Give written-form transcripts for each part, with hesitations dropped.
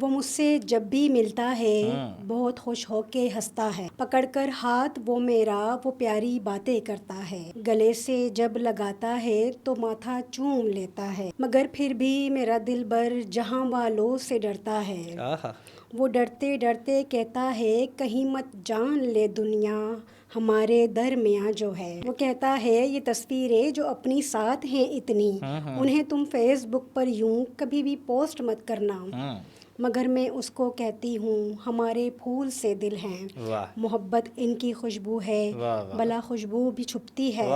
وہ مجھ سے جب بھی ملتا ہے بہت خوش ہو کے ہنستا ہے، پکڑ کر ہاتھ وہ میرا وہ پیاری باتیں کرتا ہے، گلے سے جب لگاتا ہے تو ماتھا چوم لیتا ہے، مگر پھر بھی میرا دل بر جہاں والوں سے ڈرتا ہے، وہ ڈرتے ڈرتے کہتا ہے کہیں مت جان لے دنیا ہمارے درمیاں جو ہے، وہ کہتا ہے یہ تصویریں جو اپنی ساتھ ہیں اتنی، انہیں تم فیس بک پر یوں کبھی بھی پوسٹ مت کرنا، مگر میں اس کو کہتی ہوں ہمارے پھول سے دل ہیں، محبت ان کی خوشبو ہے، بلا خوشبو بھی چھپتی ہے،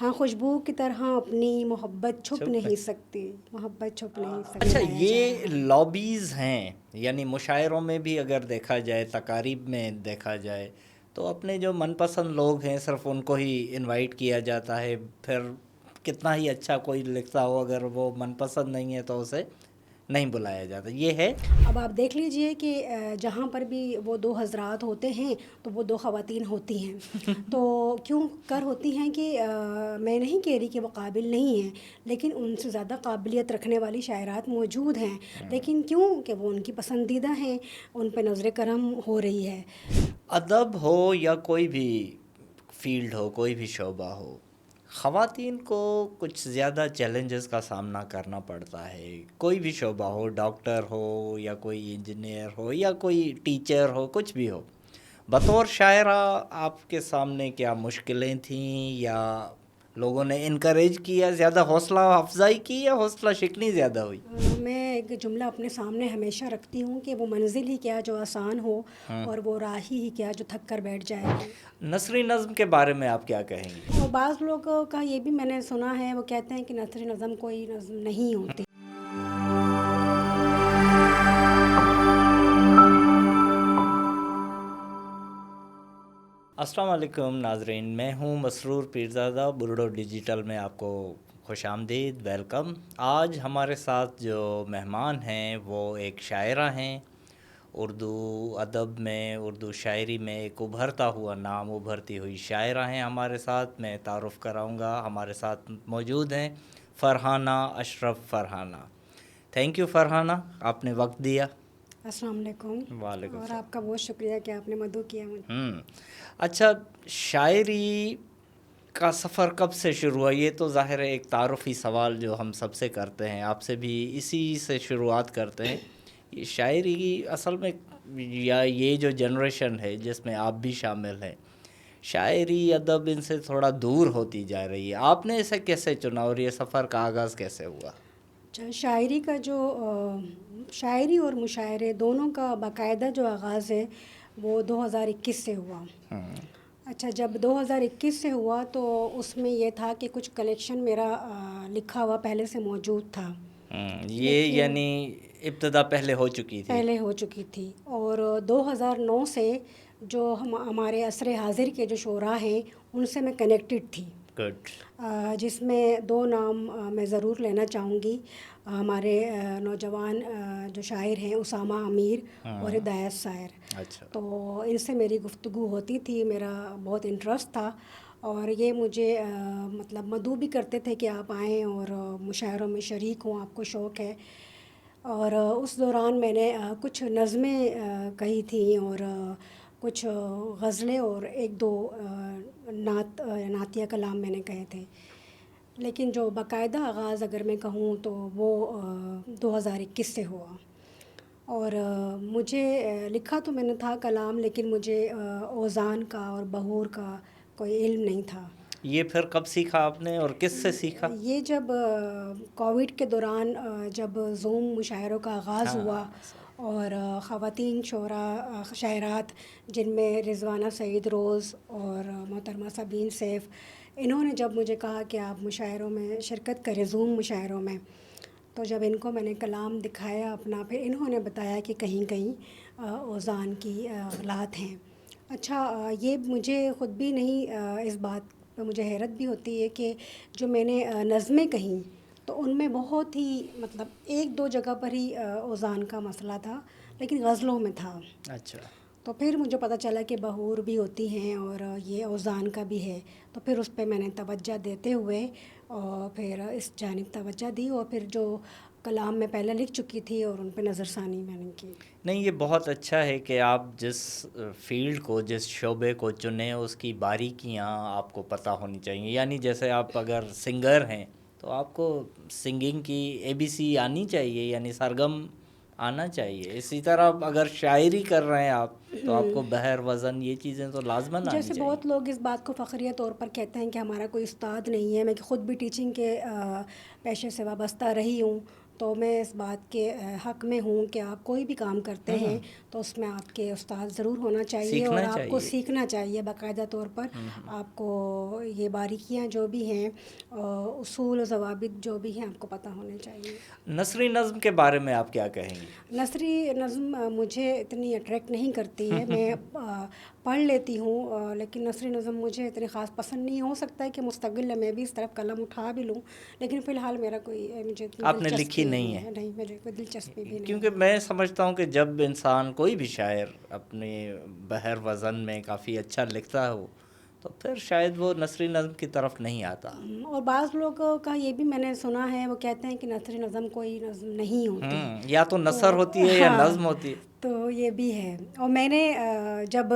ہاں خوشبو کی طرح اپنی محبت چھپ نہیں سکتی، محبت چھپ نہیں سکتی۔ اچھا، یہ لابیز ہیں، یعنی مشاعروں میں بھی اگر دیکھا جائے، تقاریب میں دیکھا جائے تو اپنے جو من پسند لوگ ہیں صرف ان کو ہی انوائٹ کیا جاتا ہے، پھر کتنا ہی اچھا کوئی لکھتا ہو اگر وہ من پسند نہیں ہے تو اسے نہیں بلایا جاتا، یہ ہے۔ اب آپ دیکھ لیجئے کہ جہاں پر بھی وہ دو حضرات ہوتے ہیں تو وہ دو خواتین ہوتی ہیں، تو کیوں کر ہوتی ہیں کہ میں نہیں کہہ رہی کہ وہ قابل نہیں ہیں، لیکن ان سے زیادہ قابلیت رکھنے والی شاعرات موجود ہیں، لیکن کیوں کہ وہ ان کی پسندیدہ ہیں، ان پہ نظر کرم ہو رہی ہے۔ ادب ہو یا کوئی بھی فیلڈ ہو، کوئی بھی شعبہ ہو، خواتین کو کچھ زیادہ چیلنجز کا سامنا کرنا پڑتا ہے، کوئی بھی شعبہ ہو، ڈاکٹر ہو یا کوئی انجینئر ہو یا کوئی ٹیچر ہو، کچھ بھی ہو۔ بطور شاعرہ آپ کے سامنے کیا مشکلیں تھیں، یا لوگوں نے انکریج کیا، زیادہ حوصلہ افزائی کی، یا حوصلہ شکنی زیادہ ہوئی؟ میں ایک جملہ اپنے سامنے ہمیشہ رکھتی ہوں کہ وہ منزل ہی کیا جو آسان ہو، اور وہ راہی ہی کیا جو تھک کر بیٹھ جائے۔ نثری نظم کے بارے میں آپ کیا کہیں گی؟ اور بعض لوگوں کا یہ بھی میں نے سنا ہے، وہ کہتے ہیں کہ نثری نظم کوئی نظم نہیں ہوتی۔ السلام علیکم ناظرین، میں ہوں مسرور پیرزادہ، بلڈو ڈیجیٹل میں آپ کو خوش آمدید، ویلکم۔ آج ہمارے ساتھ جو مہمان ہیں وہ ایک شاعرہ ہیں، اردو ادب میں، اردو شاعری میں ایک ابھرتا ہوا نام، ابھرتی ہوئی شاعرہ ہیں ہمارے ساتھ۔ میں تعارف کراؤں گا، ہمارے ساتھ موجود ہیں فرحانہ اشرف فرحانہ۔ تھینک یو فرحانہ، آپ نے وقت دیا۔ السلام علیکم۔ وعلیکم اور السلام۔ آپ کا بہت شکریہ کہ آپ نے مدعو کیا مجھے۔ اچھا، شاعری کا سفر کب سے شروع ہوا؟ یہ تو ظاہر ہے ایک تعارفی سوال جو ہم سب سے کرتے ہیں، آپ سے بھی اسی سے شروعات کرتے ہیں۔ یہ شاعری اصل میں، یا یہ جو جنریشن ہے جس میں آپ بھی شامل ہیں، شاعری ادب ان سے تھوڑا دور ہوتی جا رہی ہے، آپ نے اسے کیسے چنا اور یہ سفر کا آغاز کیسے ہوا؟ شاعری کا جو شاعری اور مشاعرے دونوں کا باقاعدہ جو آغاز ہے وہ 2021 سے ہوا۔ اچھا، جب 2021 سے ہوا تو اس میں یہ تھا کہ کچھ کلیکشن میرا لکھا ہوا پہلے سے موجود تھا، یہ یعنی ابتدا پہلے ہو چکی تھی؟ پہلے ہو چکی تھی، اور 2009 سے جو ہمارے عصر حاضر کے جو شعراء ہیں ان سے میں کنیکٹڈ تھی، جس میں دو نام میں ضرور لینا چاہوں گی۔ ہمارے نوجوان جو شاعر ہیں اسامہ امیر اور ہدایت سائر، اچھا، تو ان سے میری گفتگو ہوتی تھی، میرا بہت انٹرسٹ تھا، اور یہ مجھے مطلب مدعو بھی کرتے تھے کہ آپ آئیں اور مشاعروں میں شریک ہوں، آپ کو شوق ہے۔ اور اس دوران میں نے کچھ نظمیں کہی تھیں، اور کچھ غزلیں، اور ایک دو نعتیہ کلام میں نے کہے تھے، لیکن جو باقاعدہ آغاز اگر میں کہوں تو وہ 2021 سے ہوا۔ اور مجھے لکھا تو میں نے تھا کلام، لیکن مجھے اوزان کا اور بہور کا کوئی علم نہیں تھا۔ یہ پھر کب سیکھا آپ نے اور کس سے سیکھا؟ یہ جب کووڈ کے دوران جب زوم مشاعروں کا آغاز ہوا، اور خواتین شعراء شاعرات جن میں رضوانہ سعید روز اور محترمہ سبین سیف، انہوں نے جب مجھے کہا کہ آپ مشاعروں میں شرکت کریں، زوم مشاعروں میں، تو جب ان کو میں نے کلام دکھایا اپنا، پھر انہوں نے بتایا کہ کہیں کہیں اوزان کی غلط ہیں۔ اچھا، یہ مجھے خود بھی نہیں، اس بات پہ مجھے حیرت بھی ہوتی ہے کہ جو میں نے نظمیں کہیں تو ان میں بہت ہی مطلب ایک دو جگہ پر ہی اوزان کا مسئلہ تھا، لیکن غزلوں میں تھا۔ اچھا، تو پھر مجھے پتہ چلا کہ بہور بھی ہوتی ہیں اور یہ اوزان کا بھی ہے، تو پھر اس پہ میں نے توجہ دیتے ہوئے اور پھر اس جانب توجہ دی، اور پھر جو کلام میں پہلے لکھ چکی تھی اور ان پہ نظر ثانی میں نے کی. نہیں، یہ بہت اچھا ہے کہ آپ جس فیلڈ کو، جس شعبے کو چنیں اس کی باریکیاں آپ کو پتہ ہونی چاہیے. یعنی جیسے آپ اگر سنگر ہیں تو آپ کو سنگنگ کی ABC آنی چاہیے، یعنی سرگم آنا چاہیے. اسی طرح اگر شاعری کر رہے ہیں آپ تو آپ کو بحر وزن یہ چیزیں تو لازماً آنی جیسے چاہیے. بہت لوگ اس بات کو فخریہ طور پر کہتے ہیں کہ ہمارا کوئی استاد نہیں ہے. میں خود بھی ٹیچنگ کے پیشے سے وابستہ رہی ہوں، تو میں اس بات کے حق میں ہوں کہ آپ کوئی بھی کام کرتے ہیں تو اس میں آپ کے استاد ضرور ہونا چاہیے اور سیکھنا آپ کو چاہیے. سیکھنا چاہیے باقاعدہ طور پر. آپ کو یہ باریکیاں جو بھی ہیں، اصول و ضوابط جو بھی ہیں، آپ کو پتہ ہونے چاہیے. نثری نظم کے بارے میں آپ کیا کہیں گی؟ نثری نظم مجھے اتنی اٹریکٹ نہیں کرتی ہے. میں پڑھ لیتی ہوں لیکن نثری نظم مجھے اتنی خاص پسند نہیں. ہو سکتا ہے کہ مستقل میں بھی اس طرف قلم اٹھا بھی لوں، لیکن فی الحال میرا مجھے اتنی آپ نے لکھی نہیں ہے؟ نہیں، مجھے کوئی دلچسپی بھی نہیں. کیونکہ میں سمجھتا ہوں کہ جب انسان کوئی بھی شاعر اپنے بحر وزن میں کافی اچھا لکھتا ہو تو پھر شاید وہ نثری نظم کی طرف نہیں آتا. اور بعض لوگوں کا یہ بھی میں نے سنا ہے، وہ کہتے ہیں کہ نثری نظم کوئی نظم نہیں ہوتی، یا تو نثر ہوتی ہے یا نظم ہوتی ہے. تو یہ بھی ہے. اور میں نے جب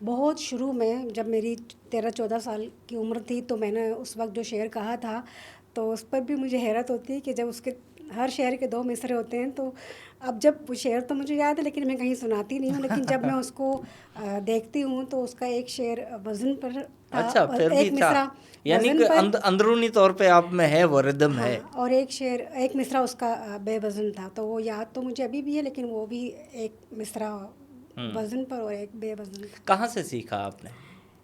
بہت شروع میں، جب میری 13-14 سال کی عمر تھی، تو میں نے اس وقت جو شعر کہا تھا تو اس پر بھی مجھے حیرت ہوتی ہے کہ جب اس کے ہر شعر کے 2 مصرعے ہوتے ہیں، تو اب جب وہ شعر تو مجھے یاد ہے لیکن میں کہیں سناتی نہیں ہوں، لیکن جب میں اس کو دیکھتی ہوں تو اس کا ایک شعر وزن پر تھا اچھا، اور پھر بھی ایک تھا، مصرع یعنی وزن کہ پر، اندرونی طور پہ آپ میں ہے، وہ ردم ہے. اور ایک مصرع اس کا بے وزن تھا. تو وہ یاد تو مجھے ابھی بھی ہے، لیکن وہ بھی ایک مصرع وزن پر اور ایک بے وزن تھا. کہاں سے سیکھا آپ نے؟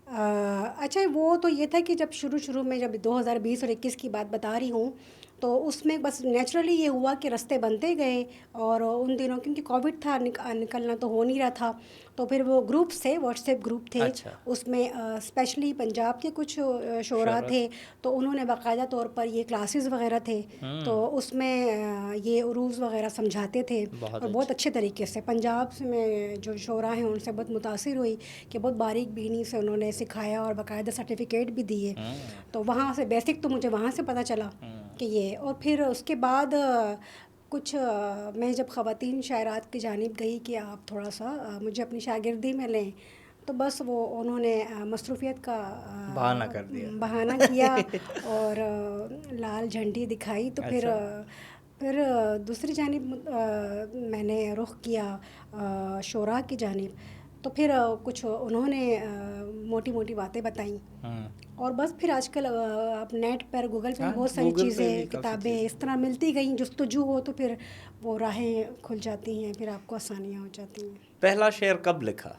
اچھا، وہ تو یہ تھا کہ جب شروع میں، جب 2020 اور 21 کی بات بتا رہی ہوں، تو اس میں بس نیچرلی یہ ہوا کہ رستے بنتے گئے. اور ان دنوں کیونکہ کووڈ تھا، نکلنا تو ہو نہیں رہا تھا، تو پھر وہ گروپس تھے، واٹس ایپ گروپ تھے. اچھا. اس میں اسپیشلی پنجاب کے کچھ شعراء تھے، تو انہوں نے باقاعدہ طور پر یہ کلاسز وغیرہ تھے، تو اس میں یہ عروض وغیرہ سمجھاتے تھے اور بہت اچھے طریقے سے. پنجاب سے میں جو شعراء ہیں ان سے بہت متاثر ہوئی کہ بہت باریک بینی سے انہوں نے سکھایا اور باقاعدہ سرٹیفکیٹ بھی دیے. تو وہاں سے بیسک تو مجھے وہاں سے پتہ چلا کہ یہ. اور پھر اس کے بعد کچھ میں جب خواتین شاعرات کی جانب گئی کہ آپ تھوڑا سا مجھے اپنی شاگردی میں لیں، تو بس وہ انہوں نے مصروفیت کا بہانہ کیا اور لال جھنڈی دکھائی. تو پھر دوسری جانب میں نے رخ کیا شعراء کی جانب. تو پھر کچھ انہوں نے موٹی موٹی باتیں بتائیں، اور بس پھر آج کل آپ نیٹ پر گوگل پہ بہت ساری چیزیں، کتابیں اس طرح ملتی گئیں. جستجو ہو تو پھر وہ راہیں کھل جاتی ہیں، پھر آپ کو آسانیاں ہو جاتی ہیں. پہلا شعر کب لکھا؟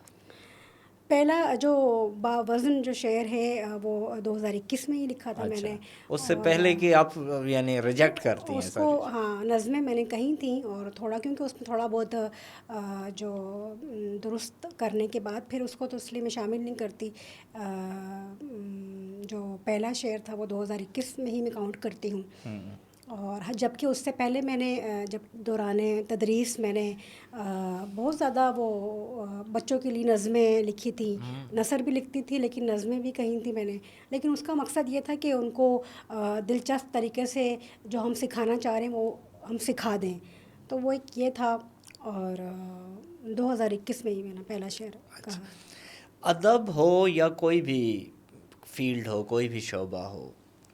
پہلا جو باوزن جو شعر ہے وہ 2021 میں ہی لکھا تھا میں نے. اس سے پہلے کہ آپ یعنی ریجیکٹ کرتی ہیں اس کو، ہاں، نظمیں میں نے کہیں تھیں، اور تھوڑا کیونکہ اس میں تھوڑا بہت جو درست کرنے کے بعد پھر اس کو تو اس لیے میں شامل نہیں کرتی. جو پہلا شعر تھا وہ 2021 میں ہی میں کاؤنٹ کرتی ہوں. اور جبکہ اس سے پہلے میں نے جب دوران تدریس میں نے بہت زیادہ وہ بچوں کے لیے نظمیں لکھی تھیں. نثر بھی لکھتی تھی لیکن نظمیں بھی کہیں تھیں میں نے. لیکن اس کا مقصد یہ تھا کہ ان کو دلچسپ طریقے سے جو ہم سکھانا چاہ رہے ہیں وہ ہم سکھا دیں. تو وہ ایک یہ تھا، اور 2021 میں ہی میں نے پہلا شعر کہا. ادب ہو یا کوئی بھی فیلڈ ہو، کوئی بھی شعبہ ہو،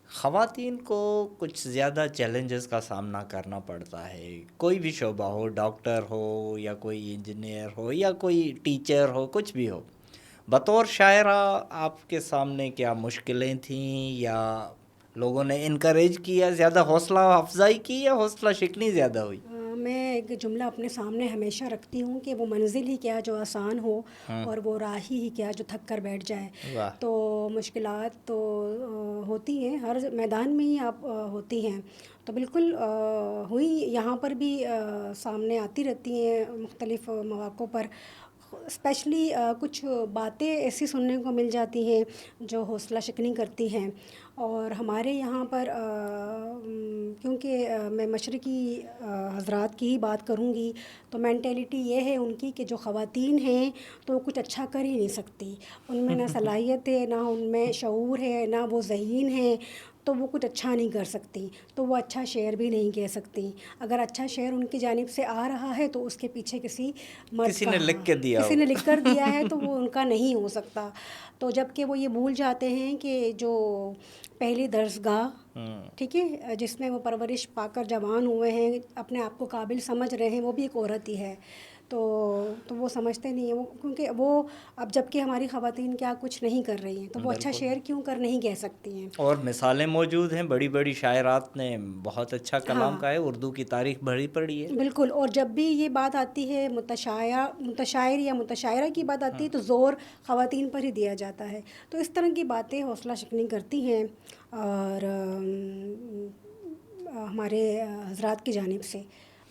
خواتین کو کچھ زیادہ چیلنجز کا سامنا کرنا پڑتا ہے. کوئی بھی شعبہ ہو، ڈاکٹر ہو یا کوئی انجینئر ہو یا کوئی ٹیچر ہو، کچھ بھی ہو. بطور شاعرہ آپ کے سامنے کیا مشکلیں تھیں، یا لوگوں نے انکریج کیا، زیادہ حوصلہ افزائی کی، یا حوصلہ شکنی زیادہ ہوئی؟ میں ایک جملہ اپنے سامنے ہمیشہ رکھتی ہوں کہ وہ منزل ہی کیا جو آسان ہو، اور وہ راہی ہی کیا جو تھک کر بیٹھ جائے. تو مشکلات تو ہوتی ہیں، ہر میدان میں ہی آپ ہوتی ہیں. تو بالکل ہوئی، یہاں پر بھی سامنے آتی رہتی ہیں مختلف مواقع پر. اسپیشلی کچھ باتیں ایسی سننے کو مل جاتی ہیں جو حوصلہ شکنی کرتی ہیں. اور ہمارے یہاں پر کیونکہ میں مشرقی حضرات کی ہی بات کروں گی، تو مینٹیلیٹی یہ ہے ان کی کہ جو خواتین ہیں تو وہ کچھ اچھا کر ہی نہیں سکتی. ان میں نہ صلاحیت ہے، نہ ان میں شعور ہے، نہ وہ ذہین ہیں. تو وہ کچھ اچھا نہیں کر سکتی، تو وہ اچھا شعر بھی نہیں کہہ سکتی. اگر اچھا شعر ان کی جانب سے آ رہا ہے تو اس کے پیچھے کسی مرد کسی کا نے لکھ کے دیا کسی نے لکھ کر دیا ہے تو وہ ان کا نہیں ہو سکتا. تو جب کہ وہ یہ بھول جاتے ہیں کہ جو پہلی درسگاہ، ٹھیک ہے، جس میں وہ پرورش پا کر جوان ہوئے ہیں، اپنے آپ کو قابل سمجھ رہے ہیں، وہ بھی ایک عورت ہی ہے. تو وہ سمجھتے نہیں ہیں، وہ کیونکہ وہ اب جب کہ ہماری خواتین کیا کچھ نہیں کر رہی ہیں تو وہ اچھا بالکل. شعر کیوں کر نہیں کہہ سکتی ہیں. اور مثالیں موجود ہیں، بڑی بڑی شاعرات نے بہت اچھا کلام ہاں کا ہے، اردو کی تاریخ بڑی پڑی ہے. بالکل. اور جب بھی یہ بات آتی ہے متشاعر یا متشاعرہ کی بات آتی ہے تو زور خواتین پر ہی دیا جاتا ہے. تو اس طرح کی باتیں حوصلہ شکنی کرتی ہیں اور ہمارے حضرات کی جانب سے.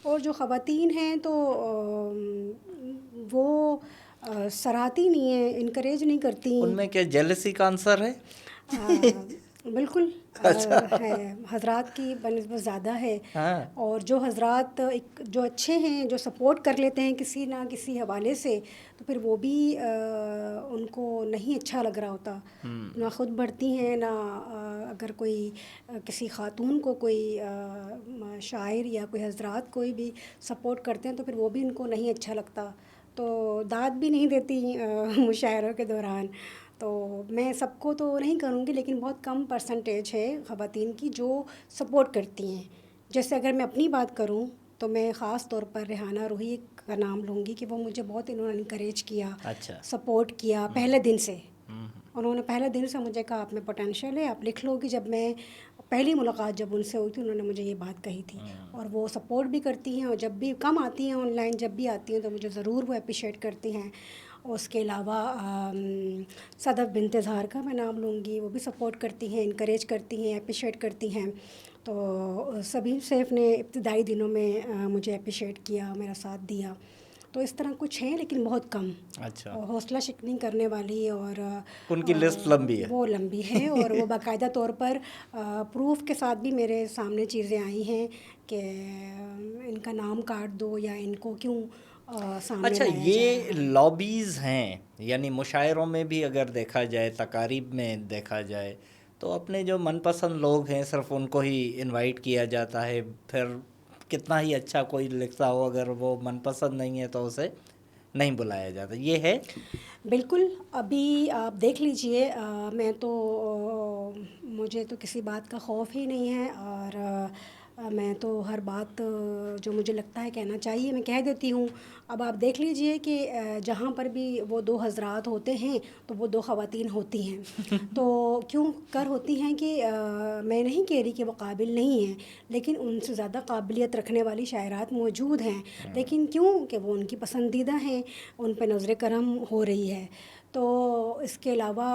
اور جو خواتین ہیں تو وہ سراہتی نہیں ہیں، انکریج نہیں کرتی. ان میں کیا جیلسی کا عنصر ہے؟ بالکل ہے، حضرات کی بنسبت زیادہ ہے. ہاں. اور جو حضرات جو اچھے ہیں، جو سپورٹ کر لیتے ہیں کسی نہ کسی حوالے سے، تو پھر وہ بھی ان کو نہیں اچھا لگ رہا ہوتا. نہ خود بڑھتی ہیں، نہ اگر کوئی کسی خاتون کو کوئی شاعر یا کوئی حضرات کوئی بھی سپورٹ کرتے ہیں تو پھر وہ بھی ان کو نہیں اچھا لگتا. تو داد بھی نہیں دیتی مشاعروں کے دوران. تو میں سب کو تو نہیں کروں گی، لیکن بہت کم پرسنٹیج ہے خواتین کی جو سپورٹ کرتی ہیں. جیسے اگر میں اپنی بات کروں تو میں خاص طور پر ریحانہ روحی کا نام لوں گی کہ وہ مجھے بہت انہوں نے انکریج کیا، اچھا. سپورٹ کیا پہلے دن سے. انہوں نے پہلے دن سے مجھے کہا آپ میں پوٹینشیل ہے، آپ لکھ لو گی. جب میں پہلی ملاقات جب ان سے ہوئی تھی انہوں نے مجھے یہ بات کہی تھی. اور وہ سپورٹ بھی کرتی ہیں، اور جب بھی کم آتی ہیں آن لائن، جب بھی آتی ہیں تو مجھے ضرور وہ اپریشیٹ کرتی ہیں. اور اس کے علاوہ صدف بنت اظہار کا میں نام لوں گی، وہ بھی سپورٹ کرتی ہیں، انکریج کرتی ہیں، اپریشیٹ کرتی ہیں. تو سبیل سیف نے ابتدائی دنوں میں مجھے اپریشیٹ کیا، میرا ساتھ دیا. تو اس طرح کچھ ہیں لیکن بہت کم. اچھا. حوصلہ شکنی کرنے والی اور ان کی لسٹ لمبی ہے. وہ لمبی ہے اور وہ باقاعدہ طور پر پروف کے ساتھ بھی میرے سامنے چیزیں آئی ہیں کہ ان کا نام کاٹ دو یا ان کو کیوں سامنے اچھا، لایا جا یہ رہا ہے. لابیز ہیں، یعنی مشاعروں میں بھی اگر دیکھا جائے، تقاریب میں دیکھا جائے، تو اپنے جو من پسند لوگ ہیں صرف ان کو ہی انوائٹ کیا جاتا ہے. پھر کتنا ہی اچھا کوئی لکھتا ہو، اگر وہ من پسند نہیں ہے تو اسے نہیں بلایا جاتا. یہ ہے بالکل. ابھی آپ دیکھ لیجئے، میں تو مجھے تو کسی بات کا خوف ہی نہیں ہے، اور میں تو ہر بات جو مجھے لگتا ہے کہنا چاہیے میں کہہ دیتی ہوں. اب آپ دیکھ لیجئے کہ جہاں پر بھی وہ دو حضرات ہوتے ہیں تو وہ دو خواتین ہوتی ہیں. تو کیوں کر ہوتی ہیں کہ میں نہیں کہہ رہی کہ وہ قابل نہیں ہیں، لیکن ان سے زیادہ قابلیت رکھنے والی شاعرات موجود ہیں. لیکن کیوں کہ وہ ان کی پسندیدہ ہیں، ان پہ نظر کرم ہو رہی ہے. تو اس کے علاوہ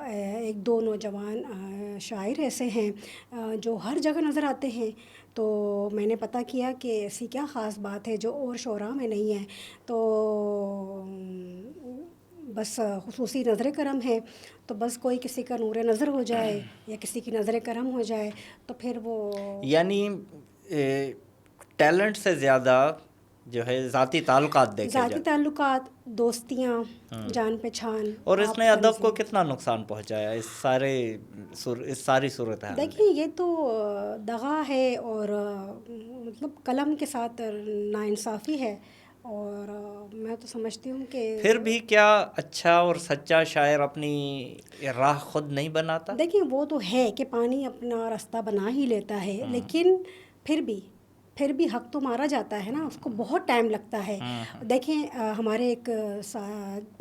ایک دو نوجوان شاعر ایسے ہیں جو ہر جگہ نظر آتے ہیں. تو میں نے پتہ کیا کہ ایسی کیا خاص بات ہے جو اور شعراء میں نہیں ہے. تو بس خصوصی نظر کرم ہے. تو بس کوئی کسی کا نور نظر ہو جائے یا کسی کی نظر کرم ہو جائے تو پھر وہ یعنی ٹیلنٹ سے زیادہ جو ہے ذاتی تعلقات دیکھے ذاتی جاتے. تعلقات، دوستیاں، جان پہچان. اور اس نے آپ ادب کو تنظیم، کتنا نقصان پہنچایا اس ساری صورتحال میں؟ دیکھیں یہ تو دغا ہے اور مطلب قلم کے ساتھ ناانصافی ہے. اور میں تو سمجھتی ہوں کہ پھر بھی کیا اچھا اور سچا شاعر اپنی راہ خود نہیں بناتا؟ دیکھیں وہ تو ہے کہ پانی اپنا راستہ بنا ہی لیتا ہے، لیکن پھر بھی حق تو مارا جاتا ہے نا، اس کو بہت ٹائم لگتا ہے. دیکھیں ہمارے ایک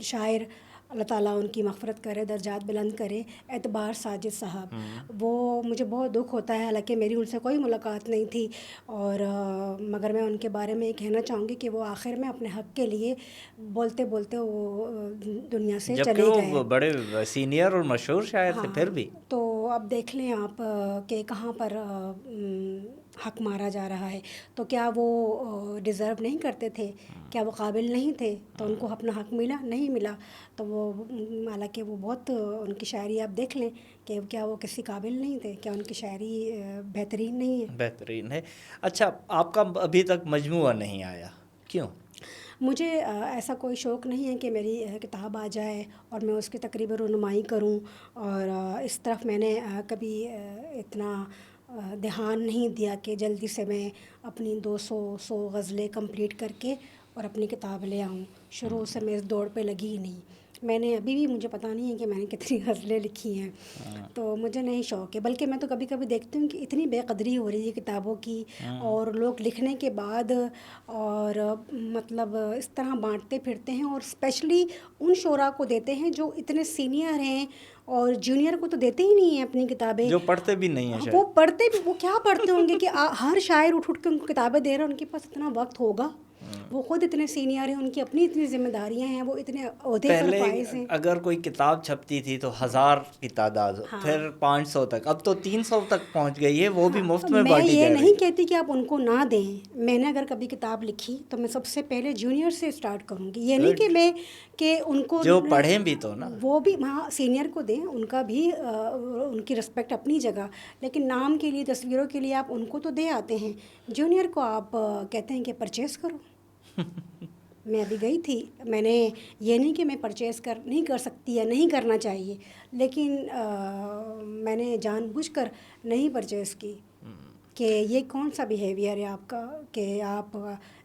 شاعر، اللہ تعالیٰ ان کی مغفرت کرے، درجات بلند کرے، اعتبار ساجد صاحب، وہ مجھے بہت دکھ ہوتا ہے، حالانکہ میری ان سے کوئی ملاقات نہیں تھی. اور مگر میں ان کے بارے میں یہ کہنا چاہوں گی کہ وہ آخر میں اپنے حق کے لیے بولتے بولتے وہ دنیا سے جبکہ چلے گئے. وہ بڑے سینئر اور مشہور شاعر تھے. پھر بھی تو اب دیکھ لیں آپ کہ کہاں پر حق مارا جا رہا ہے. تو کیا وہ ڈیزرو نہیں کرتے تھے؟ کیا وہ قابل نہیں تھے؟ تو ان کو اپنا حق ملا نہیں ملا. تو وہ حالانکہ وہ بہت ان کی شاعری آپ دیکھ لیں کہ کیا وہ کسی قابل نہیں تھے؟ کیا ان کی شاعری بہترین نہیں ہے؟ بہترین ہے. اچھا، آپ کا ابھی تک مجموعہ نہیں آیا، کیوں؟ مجھے ایسا کوئی شوق نہیں ہے کہ میری کتاب آ جائے اور میں اس کی تقریباً رونمائی کروں، اور اس طرف میں نے کبھی اتنا دھیان نہیں دیا کہ جلدی سے میں اپنی 200 غزلیں کمپلیٹ کر کے اور اپنی کتاب لے آؤں. شروع سے میں اس دوڑ پہ لگی ہی نہیں. میں نے ابھی بھی، مجھے پتہ نہیں ہے کہ میں نے کتنی غزلیں لکھی ہیں، تو مجھے نہیں شوق ہے. بلکہ میں تو کبھی کبھی دیکھتی ہوں کہ اتنی بے قدری ہو رہی ہے کتابوں کی، اور لوگ لکھنے کے بعد اور مطلب اس طرح بانٹتے پھرتے ہیں، اور اسپیشلی ان شعراء کو دیتے ہیں جو اتنے سینئر ہیں، اور جونیئر کو تو دیتے ہی نہیں ہیں اپنی کتابیں. جو پڑھتے بھی نہیں ہیں. وہ پڑھتے بھی، وہ کیا پڑھتے ہوں گے کہ ہر شاعر اٹھ کے ان کو کتابیں دے رہے ہیں. ان کے پاس اتنا وقت ہوگا؟ وہ خود اتنے سینئر ہیں، ان کی اپنی اتنی ذمہ داریاں ہیں، وہ اتنے عہدے پر فائز ہیں. اگر کوئی کتاب چھپتی تھی تو 1000 کی تعداد، پھر 500 تک، اب تو 300 تک پہنچ گئی ہے، وہ بھی مفت میں بانٹی جا رہی ہے. میں یہ نہیں کہتی کہ آپ ان کو نہ دیں. میں نے اگر کبھی کتاب لکھی تو میں سب سے پہلے جونیئر سے اسٹارٹ کروں گی. یہ نہیں کہ ان کو جو پڑھیں بھی تو نا، وہ بھی ہاں سینئر کو دیں، ان کا بھی ان کی رسپیکٹ اپنی جگہ، لیکن نام کے لیے، تصویروں کے لیے آپ ان کو تو دے آتے ہیں. جونیئر کو آپ کہتے ہیں کہ پرچیز کرو. میں ابھی گئی تھی، میں نے یہ نہیں کہ میں پرچیز نہیں کر سکتی یا نہیں کرنا چاہیے، لیکن میں نے جان بوجھ کر نہیں پرچیز کی کہ یہ کون سا بیہیویئر ہے آپ کا کہ آپ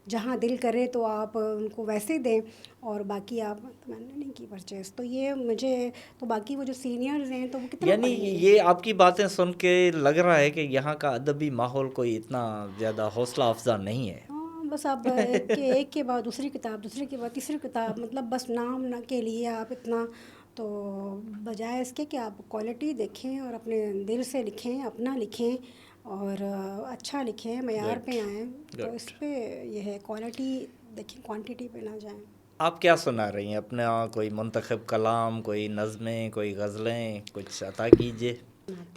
جہاں دل کرے تو آپ ان کو ویسے دیں اور باقی آپ. میں نے نہیں کی پرچیز. تو یہ مجھے تو باقی وہ جو سینئرز ہیں تو وہ کتنا یعنی یہ آپ کی باتیں سن کے لگ رہا ہے کہ یہاں کا ادبی ماحول کوئی اتنا زیادہ حوصلہ افزا نہیں ہے. بس اب ایک کے بعد دوسری کتاب، دوسری کے بعد تیسری کتاب، مطلب بس نام کے لیے آپ اتنا. تو بجائے اس کے کہ آپ کوالٹی دیکھیں اور اپنے دل سے لکھیں، اپنا لکھیں اور اچھا لکھیں، معیار پہ آئیں. تو اس پہ یہ ہے، کوالٹی دیکھیں، کوانٹٹی پہ نہ جائیں. آپ کیا سنا رہی ہیں اپنا؟ کوئی منتخب کلام، کوئی نظمیں، کوئی غزلیں، کچھ عطا کیجیے.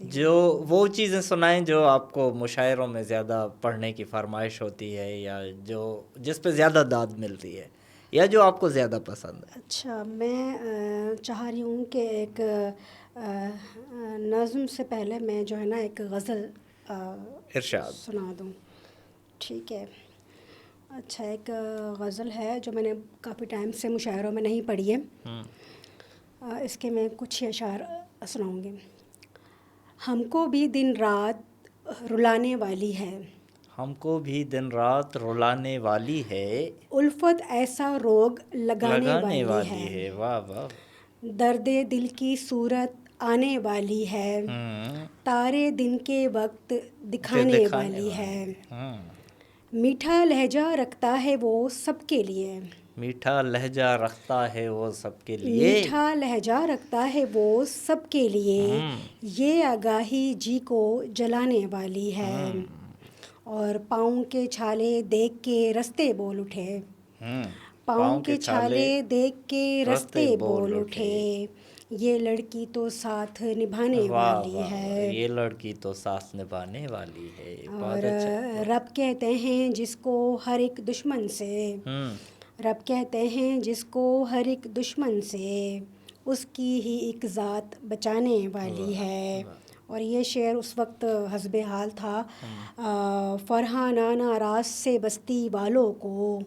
جو وہ چیزیں سنائیں جو آپ کو مشاعروں میں زیادہ پڑھنے کی فرمائش ہوتی ہے، یا جو جس پہ زیادہ داد ملتی ہے، یا جو آپ کو زیادہ پسند ہے. اچھا، میں چاہ رہی ہوں کہ ایک نظم سے پہلے میں جو ہے نا ایک غزل ارشاد سنا دوں. ٹھیک ہے. اچھا، ایک غزل ہے جو میں نے کافی ٹائم سے مشاعروں میں نہیں پڑھی ہے. اس کے میں کچھ اشعار سناؤں گی. ہم کو بھی دن رات رلانے والی ہے، ہم کو بھی دن رات رلانے والی ہے، الفت ایسا روگ لگانے والی ہے. واہ واہ. درد دل کی صورت آنے والی ہے، تارے دن کے وقت دکھانے والی ہے. میٹھا لہجہ رکھتا ہے وہ سب کے لیے، میٹھا لہجہ رکھتا ہے وہ سب کے لیے، میٹھا لہجہ رکھتا ہے وہ سب کے لیے. یہ آگاہی جی کو جلانے والی ہے، اور پاؤں کے چھالے دیکھ کے رستے بول اٹھے. پاؤں کے چھالے دیکھ کے رستے بول اٹھے. یہ لڑکی تو ساتھ نبھانے والی ہے، یہ لڑکی تو ساتھ نبھانے والی ہے. اور رب کہتے ہیں جس کو ہر ایک دشمن سے، رب کہتے ہیں جس کو ہر ایک دشمن سے، اس کی ہی ایک ذات بچانے والی ہے. اور یہ شعر اس وقت حسب حال تھا. فرحانانہ راز سے بستی والوں کو،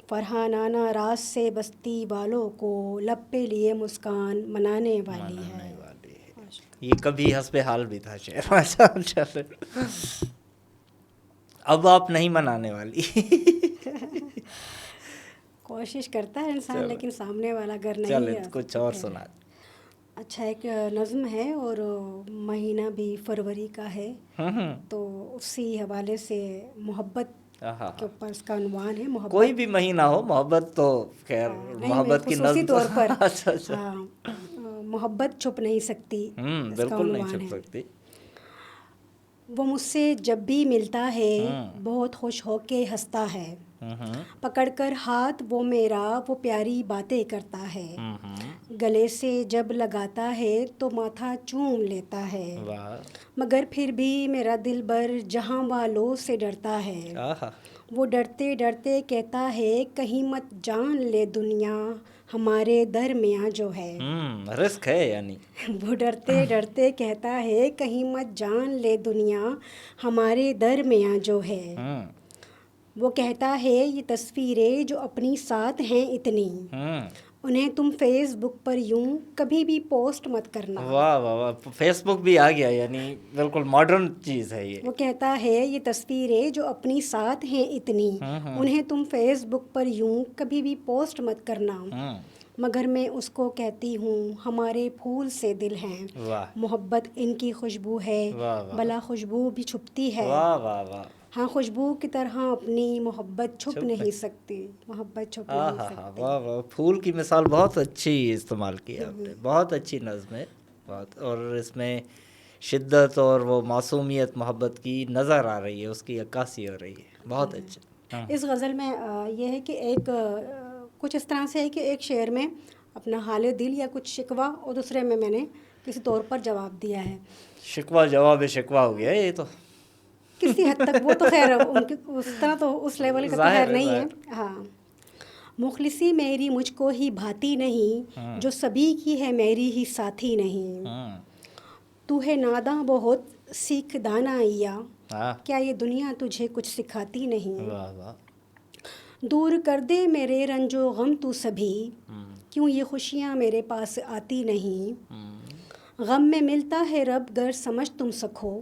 فرحانانہ راز سے بستی والوں کو، لب پہ لیے مسکان منانے والی ہے. یہ کبھی حسب حال بھی تھا شعر. اب آپ نہیں منانے والی. کوشش کرتا ہے انسان، لیکن سامنے والا اگر نہیں چلے کچھ اور سنا. اچھا، ایک نظم ہے اور مہینہ بھی فروری کا ہے، تو اسی حوالے سے محبت کے اوپر اس کا عنوان ہے. محبت، کوئی بھی مہینہ ہو، محبت تو خیر محبت کی خصوصی نظم طور پر اچھا محبت چھپ نہیں سکتی، بالکل نہیں چھپ سکتی. وہ مجھ سے جب بھی ملتا ہے بہت خوش ہو کے ہنستا ہے، پکڑ کر ہاتھ وہ میرا وہ پیاری باتیں کرتا ہے، گلے سے جب لگاتا ہے تو ماتھا چوم لیتا ہے، مگر پھر بھی میرا دل بر جہاں والوں سے ڈرتا ہے. وہ ڈرتے ڈرتے کہتا ہے کہیں مت جان لے دنیا ہمارے درمیاں جو ہے. رزق ہے یعنی. وہ ڈرتے ڈرتے کہتا ہے کہیں مت جان لے دنیا ہمارے درمیاں جو ہے. وہ کہتا ہے یہ تصویریں جو اپنی ساتھ ہیں اتنی، انہیں تم فیس بک پر یوں کبھی بھی پوسٹ مت کرنا۔ واہ واہ واہ، فیس بک بھی آ گیا، یعنی بالکل ماڈرن چیز ہے یہ۔ وہ کہتا ہے یہ تصویریں جو اپنی ساتھ ہیں اتنی، انہیں تم فیس بک پر یوں کبھی بھی پوسٹ مت کرنا، مگر میں اس کو کہتی ہوں ہمارے پھول سے دل ہیں، واہ محبت ان کی خوشبو ہے، واہ واہ بلا خوشبو بھی چھپتی ہے، واہ واہ واہ، ہاں خوشبو کی طرح اپنی محبت چھپ نہیں سکتی، محبت چھپ ہاں نہیں ہاں ہاں، سکتی۔ واہ واہ، پھول کی مثال بہت اچھی استعمال کی آپ نے، بہت اچھی نظم ہے، بہت، اور اس میں شدت اور وہ معصومیت محبت کی نظر آ رہی ہے، اس کی عکاسی ہو رہی ہے، بہت اچھا۔ اس غزل میں یہ ہے کہ ایک کچھ اس طرح سے ہے کہ ایک شعر میں اپنا حال دل یا کچھ شکوہ، اور دوسرے میں نے کسی طور پر جواب دیا ہے۔ شکوہ جواب شکوہ ہو گیا یہ تو، کسی حد تک وہ تو خیر ان کی اس طرح تو اس لیول کا تو خیر نہیں ہے۔ ہاں، مخلصی میری مجھ کو ہی بھاتی نہیں، جو سبھی کی ہے میری ہی ساتھی نہیں، تو ہے ناداں بہت سیکھ دانایا، کیا یہ دنیا تجھے کچھ سکھاتی نہیں، واہ واہ، دور کر دے میرے رنج و غم تو سبھی، کیوں یہ خوشیاں میرے پاس آتی نہیں، غم میں ملتا ہے رب گر سمجھ تم سکو،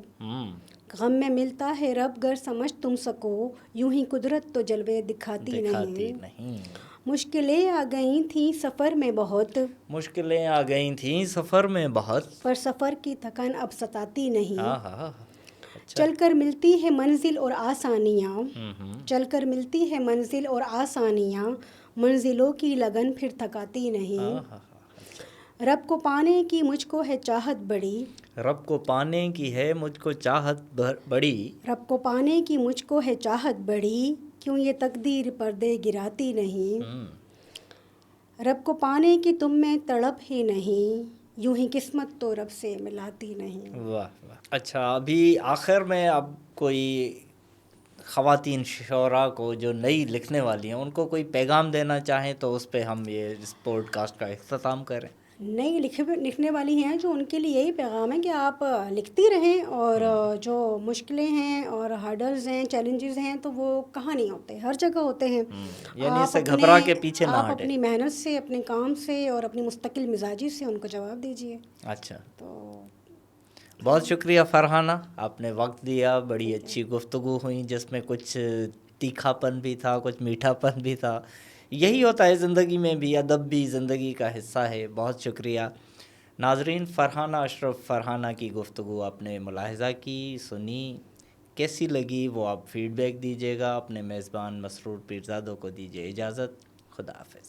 غم میں ملتا ہے رب گر سمجھ تم سکو، یوں ہی قدرت تو جلوے دکھاتی نہیں، مشکلیں آ گئی تھیں سفر میں بہت، مشکلیں آ گئی تھیں سفر میں بہت، پر سفر کی تھکن اب ستاتی نہیں، ہاں ہاں، چل کر ملتی ہے منزل اور آسانیاں، چل کر ملتی ہے منزل اور آسانیاں، منزلوں کی لگن پھر تھکاتی نہیں، رب کو پانے کی مجھ کو ہے چاہت بڑی، رب کو پانے کی ہے مجھ کو چاہت بڑی، رب کو پانے کی مجھ کو ہے چاہت بڑی، کیوں یہ تقدیر پردے گراتی نہیں، رب کو پانے کی تم میں تڑپ ہی نہیں، یوں ہی قسمت تو رب سے ملاتی نہیں۔ واہ واہ، اچھا، ابھی آخر میں اب کوئی خواتین شعراء کو جو نئی لکھنے والی ہیں ان کو کوئی پیغام دینا چاہیں تو اس پہ ہم یہ اس پوڈ کاسٹ کا اختتام کریں۔ نئی لکھنے والی ہیں جو ان کے لیے یہی پیغام ہے کہ آپ لکھتی رہیں، اور جو مشکلیں ہیں اور ہرڈلز ہیں، چیلنجز ہیں، تو وہ کہاں نہیں ہوتے، ہر جگہ ہوتے ہیں، یعنی اس سے گھبرا کے پیچھے نہ آپ ہٹے، اپنی محنت سے، اپنے کام سے اور اپنی مستقل مزاجی سے ان کو جواب دیجیے۔ اچھا، تو بہت شکریہ فرحانہ، آپ نے وقت دیا، بڑی اچھی گفتگو ہوئی جس میں کچھ تیکھا پن بھی تھا، کچھ میٹھا پن بھی تھا، یہی ہوتا ہے زندگی میں بھی، ادب بھی زندگی کا حصہ ہے۔ بہت شکریہ ناظرین، فرحانہ اشرف فرحانہ کی گفتگو آپ نے ملاحظہ کی، سنی، کیسی لگی وہ آپ فیڈ بیک دیجیے گا، اپنے میزبان مسرور پیرزادہ کو دیجیے اجازت، خدا حافظ۔